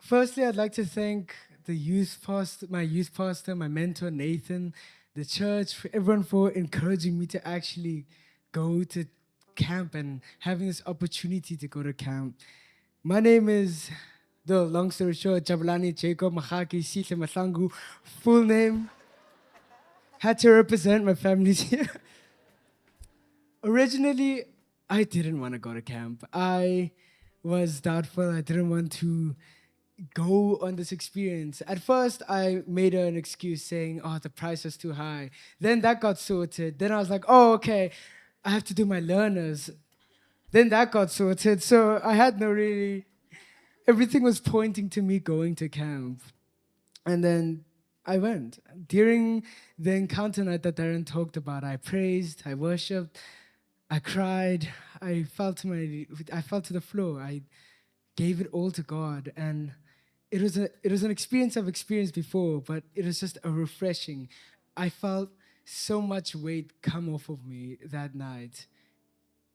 Firstly, I'd like to thank the youth pastor, my mentor Nathan, the church, for everyone for encouraging me to actually go to camp and having this opportunity to go to camp. My name is, the long story short, Jabulani Jacob Mahaki Sihle Mahlangu. Full name. Had to represent my family's here. Originally, I didn't want to go to camp. I was doubtful. I didn't want to go on this experience. At first, I made an excuse saying, oh, the price was too high. Then that got sorted. Then I was like, oh, okay, I have to do my learners. Then that got sorted. So I had no really, everything was pointing to me going to camp. And then I went. During the encounter night that Darren talked about, I praised, I worshiped, I cried, I fell to the floor. I gave it all to God, and it was an experience I've experienced before, but it was just a refreshing. I felt so much weight come off of me that night.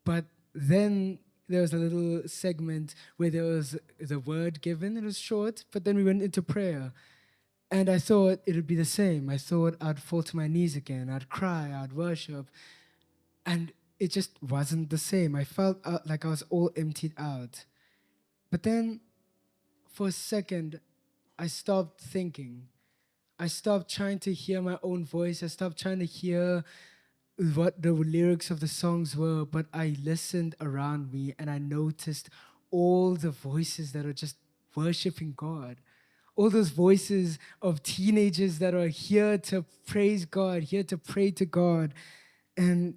But then there was a little segment where there was the word given. It was short, but then we went into prayer. And I thought it would be the same. I thought I'd fall to my knees again. I'd cry, I'd worship. And it just wasn't the same. I felt like I was all emptied out. But then for a second, I stopped thinking. I stopped trying to hear my own voice. I stopped trying to hear what the lyrics of the songs were, but I listened around me and I noticed all the voices that are just worshiping God. All those voices of teenagers that are here to praise God, here to pray to God. And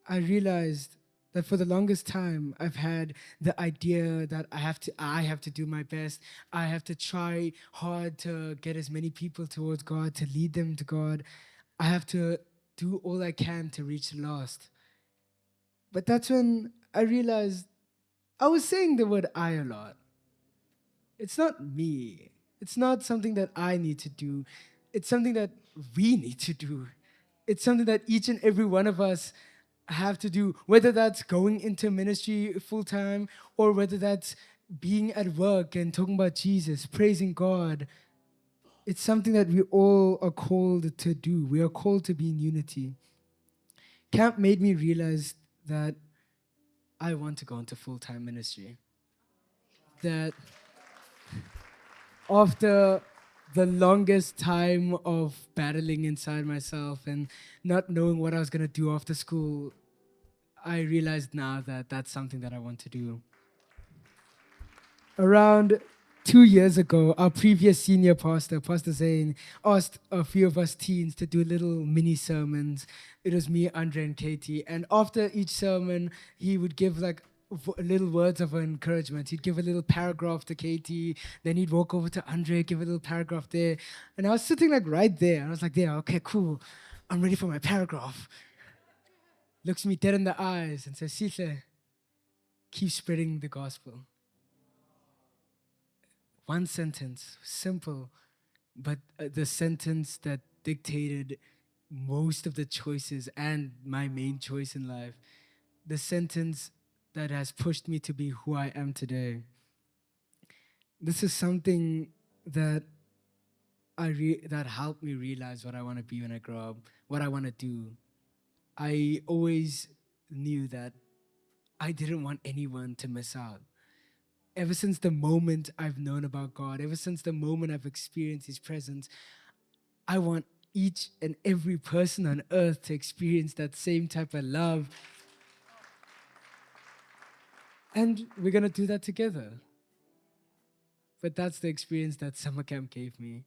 I realized that for the longest time I've had the idea that I have to do my best. I have to try hard to get as many people towards God, to lead them to God. I have to do all I can to reach the lost. But that's when I realized I was saying the word I a lot. It's not me. It's not something that I need to do. It's something that we need to do. It's something that each and every one of us have to do, whether that's going into ministry full time or whether that's being at work and talking about Jesus, praising God. It's something that we all are called to do. We are called to be in unity. Camp made me realize that I want to go into full time ministry. That after the longest time of battling inside myself and not knowing what I was going to do after school, I realized now that that's something that I want to do. Around 2 years ago, our previous senior pastor, Pastor Zane, asked a few of us teens to do little mini sermons. It was me, Andre, and Katie. And after each sermon, he would give like little words of encouragement. He'd give a little paragraph to Katie, then he'd walk over to Andre, give a little paragraph there. And I was sitting like right there. And I was like, yeah, okay, cool. I'm ready for my paragraph. Looks me dead in the eyes and says, Sihle, keep spreading the gospel. One sentence, simple, but the sentence that dictated most of the choices and my main choice in life. The sentence that has pushed me to be who I am today. This is something that that helped me realize what I want to be when I grow up, what I want to do. I always knew that I didn't want anyone to miss out. Ever since the moment I've known about God, ever since the moment I've experienced His presence, I want each and every person on earth to experience that same type of love. And we're going to do that together. But that's the experience that summer camp gave me.